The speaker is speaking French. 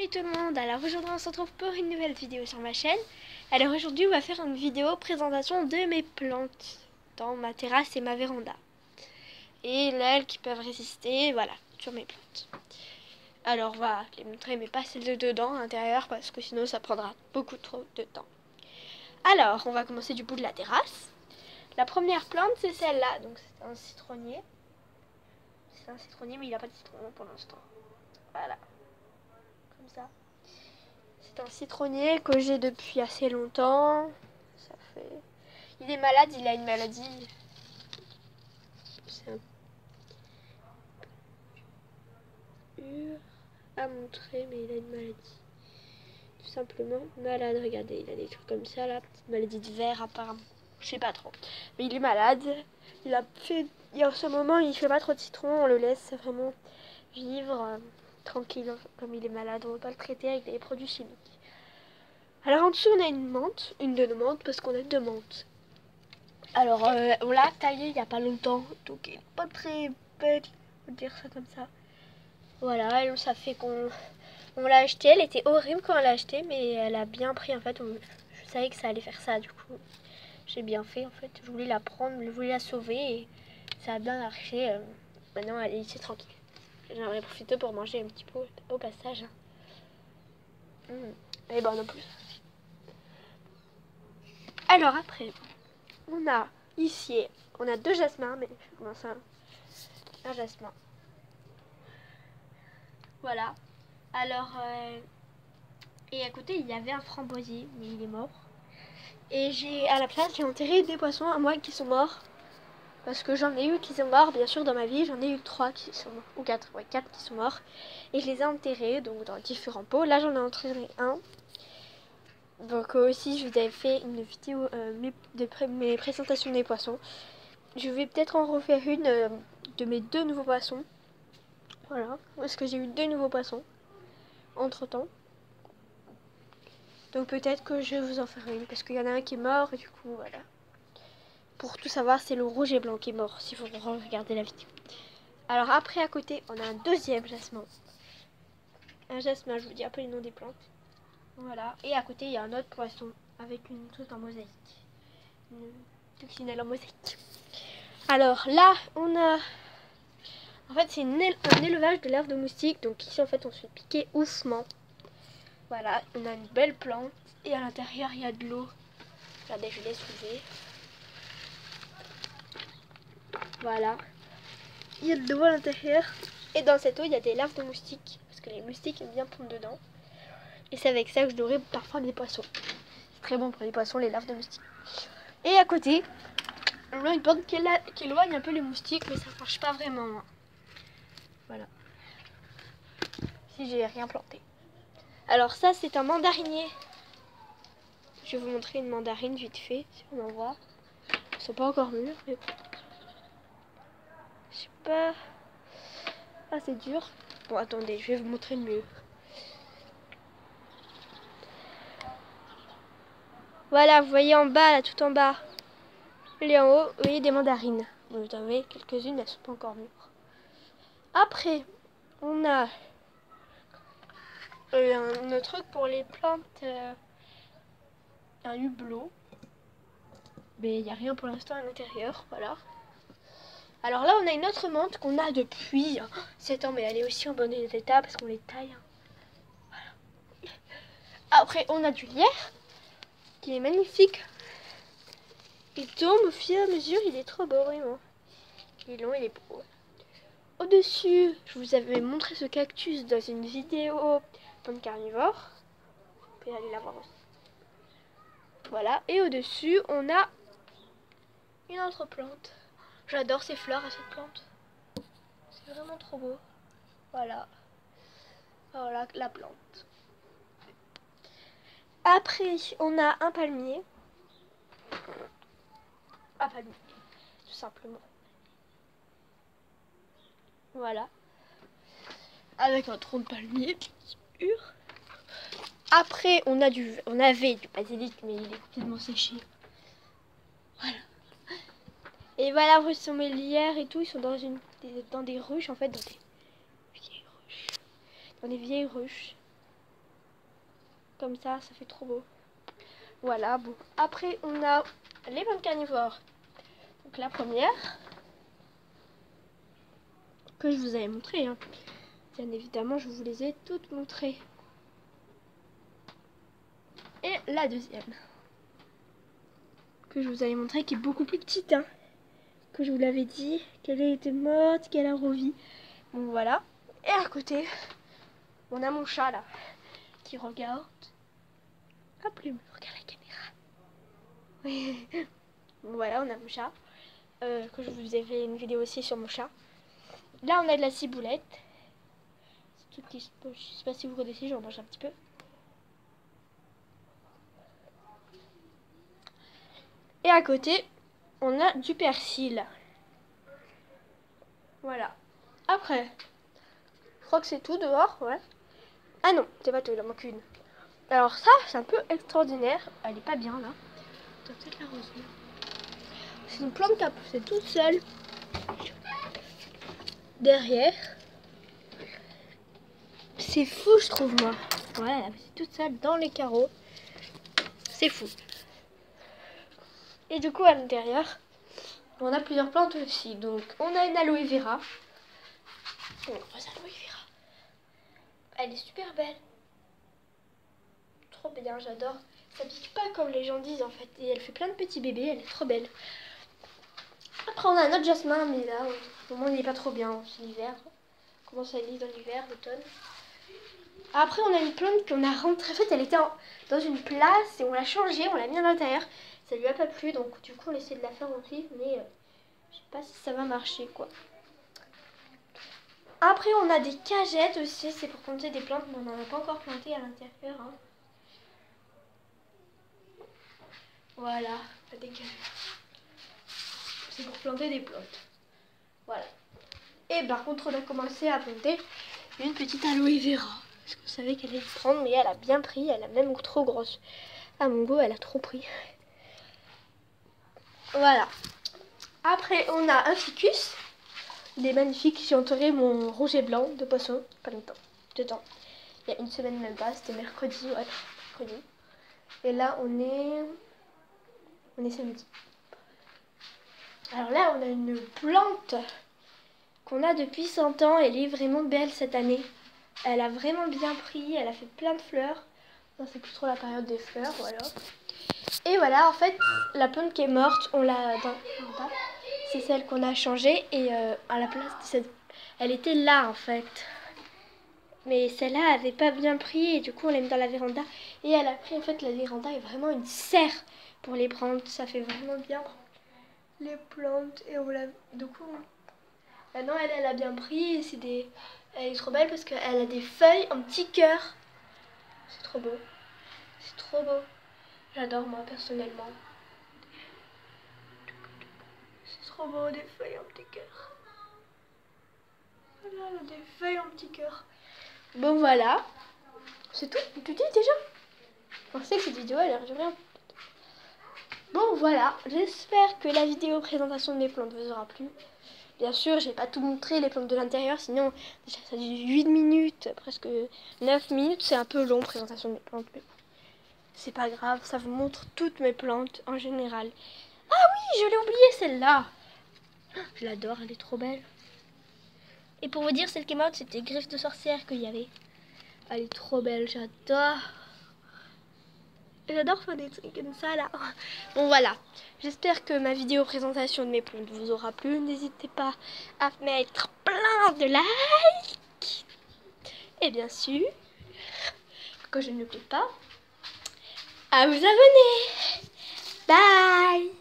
Salut tout le monde, alors aujourd'hui on se retrouve pour une nouvelle vidéo sur ma chaîne. Alors aujourd'hui on va faire une vidéo présentation de mes plantes dans ma terrasse et ma véranda. Et l'aile qui peuvent résister, voilà, sur mes plantes. Alors on va les montrer mais pas celles de dedans, à l'intérieur, parce que sinon ça prendra beaucoup trop de temps. Alors on va commencer du bout de la terrasse. La première plante c'est celle-là, donc c'est un citronnier. C'est un citronnier mais il n'a pas de citron pour l'instant. Voilà, comme ça. C'est un citronnier que j'ai depuis assez longtemps. Ça fait... Il est malade, il a une maladie. C'est un peu dur à montrer, mais il a une maladie. Tout simplement malade. Regardez, il a des trucs comme ça, là. Petite maladie de verre, apparemment. Je sais pas trop. Mais il est malade. Il a fait... En ce moment, il fait pas trop de citron. On le laisse vraiment vivre tranquille. Comme il est malade, on ne va pas le traiter avec des produits chimiques. Alors en dessous on a une menthe, une de nos menthes parce qu'on a deux menthes. Alors on l'a taillée il n'y a pas longtemps, donc elle n'est pas très belle, on va dire ça comme ça. Voilà, et ça fait qu'on l'a achetée, elle était horrible quand on l'a achetée, mais elle a bien pris en fait, je savais que ça allait faire ça du coup. J'ai bien fait en fait, je voulais la prendre, je voulais la sauver et ça a bien marché. Maintenant elle est ici tranquille. J'aimerais profiter pour manger un petit peu au passage. Et bon en plus. Alors après, on a ici, on a deux jasmins, mais je commence un jasmin. Voilà. Alors, et à côté, il y avait un framboisier, mais il est mort. Et à la place, j'ai enterré des poissons à moi qui sont morts. Parce que j'en ai eu qui sont morts, bien sûr, dans ma vie. J'en ai eu 3 qui sont morts, ou 4, ouais, 4 qui sont morts. Et je les ai enterrés, donc dans différents pots. Là, j'en ai enterré un. Donc aussi, je vous avais fait une vidéo mes présentations des poissons. Je vais peut-être en refaire une de mes deux nouveaux poissons. Voilà, parce que j'ai eu deux nouveaux poissons entre temps. Donc peut-être que je vais vous en faire une, parce qu'il y en a un qui est mort, et du coup, voilà. Pour tout savoir, c'est le rouge et blanc qui est mort, si vous regardez la vidéo. Alors après, à côté, on a un deuxième jasmin. Un jasmin, je vous dis un peu les noms des plantes. Voilà, et à côté, il y a un autre poisson, avec une truc en mosaïque. Une coccinelle en mosaïque. Alors là, on a... En fait, c'est un élevage de larves de moustiques. Donc ici, en fait, on se fait piquer oufement. Voilà, on a une belle plante. Et à l'intérieur, il y a de l'eau. Regardez, je l'ai soulevée. Voilà. Il y a de l'eau à l'intérieur. Et dans cette eau, il y a des larves de moustiques. Parce que les moustiques aiment bien prendre dedans. Et c'est avec ça que je nourris parfois mes poissons. C'est très bon pour les poissons, les larves de moustiques. Et à côté, on a une plante qui éloigne un peu les moustiques. Mais ça ne marche pas vraiment. Voilà. Si j'ai rien planté. Alors ça, c'est un mandarinier. Je vais vous montrer une mandarine vite fait, si on en voit. Ils sont pas encore mûrs, mais bon. Je sais pas. Ah, c'est dur. Bon, attendez, je vais vous montrer mieux. Voilà, vous voyez en bas, là, tout en bas. Et en haut, vous voyez des mandarines. Vous en avez quelques-unes, elles sont pas encore mûres. Après, on a un truc pour les plantes, un hublot. Mais il n'y a rien pour l'instant à l'intérieur, voilà. Alors là, on a une autre menthe qu'on a depuis 7 ans, mais elle est aussi en bon état parce qu'on les taille. Voilà. Après, on a du lierre qui est magnifique. Il tombe au fur et à mesure, il est trop beau, vraiment. Il est long, il est beau. Au-dessus, je vous avais montré ce cactus dans une vidéo plante carnivore. Vous pouvez aller la voir aussi. Voilà, et au-dessus, on a une autre plante. J'adore ces fleurs à cette plante. C'est vraiment trop beau. Voilà. Voilà la plante. Après, on a un palmier. Un palmier, tout simplement. Voilà. Avec un tronc de palmier, bien sûr. Après, on avait du basilic, mais il est tellement séché. Voilà. Et voilà, où sont mes lierres et tout. Ils sont dans des ruches, en fait, dans des vieilles ruches. Dans des vieilles ruches. comme ça fait trop beau. Voilà, bon. Après, on a les plantes carnivores. Donc la première, que je vous avais montré, hein. Bien évidemment, je vous les ai toutes montrées. Et la deuxième, que je vous avais montré, qui est beaucoup plus petite, hein. Que je vous l'avais dit, qu'elle était morte, qu'elle a revu. Bon, voilà. Et à côté, on a mon chat, là, qui regarde. Hop, lui, regarde la caméra. Oui. Bon, voilà, on a mon chat. Que je vous ai fait une vidéo aussi sur mon chat. Là, on a de la ciboulette. C'est tout qui se... Je sais pas si vous connaissez, j'en mange un petit peu. Et à côté, on a du persil. Voilà. Après, je crois que c'est tout dehors, ouais. Ah non, c'est pas tout, il en manque une. Alors ça, c'est un peu extraordinaire. Elle est pas bien, là. On doit peut-être l'arroser. C'est une plante qui a poussé toute seule. Derrière. C'est fou, je trouve, moi. Ouais, elle a poussé toute seule dans les carreaux. C'est fou. Et du coup, à l'intérieur, on a plusieurs plantes aussi. Donc, on a une aloe vera. Une grosse aloe vera. Elle est super belle. Trop bien, j'adore. Ça pique pas comme les gens disent, en fait. Et elle fait plein de petits bébés, elle est trop belle. Après, on a un autre jasmin, mais là, au moment, il n'est pas trop bien. C'est l'hiver. On commence à aller dans l'hiver, l'automne. Après, on a une plante qu'on a rentrée. En fait, elle était dans une place et on l'a changée, on l'a mis à l'intérieur. Ça lui a pas plu, donc du coup, on essaie de la faire rentrer, mais je sais pas si ça va marcher, quoi. Après, on a des cagettes aussi, c'est pour planter des plantes, mais on n'en a pas encore planté à l'intérieur. Hein. Voilà, des cagettes. C'est pour planter des plantes. Voilà. Et par contre, on a commencé à planter une petite aloe vera. Parce que vous savez qu'elle est grande, mais elle a bien pris. Elle a même trop grosse. À mon goût, elle a trop pris. Voilà. Après, on a un ficus. Il est magnifique. J'ai entouré mon rouge et blanc de poisson. Pas longtemps. Dedans. Il y a une semaine même pas. C'était mercredi. Ouais, mercredi. Et là, on est samedi. Alors là, on a une plante qu'on a depuis 100 ans. Elle est vraiment belle cette année. Elle a vraiment bien pris. Elle a fait plein de fleurs. Non, c'est plus trop la période des fleurs, voilà. Et voilà, en fait, la plante qui est morte, on l'a dans c'est celle qu'on a changée. Et à la place de cette... Elle était là, en fait. Mais celle-là avait pas bien pris. Et du coup, on l'a mis dans la véranda. Et elle a pris, en fait, la véranda est vraiment une serre pour les prendre. Ça fait vraiment bien les plantes. Et on l'a... Du coup... Maintenant, elle a bien pris. Et c'est des... Elle est trop belle parce qu'elle a des feuilles en petits cœurs. C'est trop beau. C'est trop beau. J'adore, moi, personnellement. C'est trop beau, des feuilles en petit cœur. Voilà, des feuilles en petit cœur. Bon, voilà. C'est tout. Tu dis déjà? Je pensais que cette vidéo, elle allait rien. Bon, voilà. J'espère que la vidéo présentation de mes plantes vous aura plu. Bien sûr, j'ai pas tout montré, les plantes de l'intérieur. Sinon, déjà, ça dure 8 minutes, presque 9 minutes. C'est un peu long, présentation de mes plantes. Mais c'est pas grave, ça vous montre toutes mes plantes en général. Ah oui, je l'ai oublié celle-là. Je l'adore, elle est trop belle. Et pour vous dire, celle qui est morte, c'était Griffe de sorcière qu'il y avait. Elle est trop belle, j'adore. J'adore faire des trucs comme ça là. Bon voilà, j'espère que ma vidéo présentation de mes plantes vous aura plu. N'hésitez pas à mettre plein de likes. Et bien sûr, que je n'oublie pas, à vous abonner. Bye.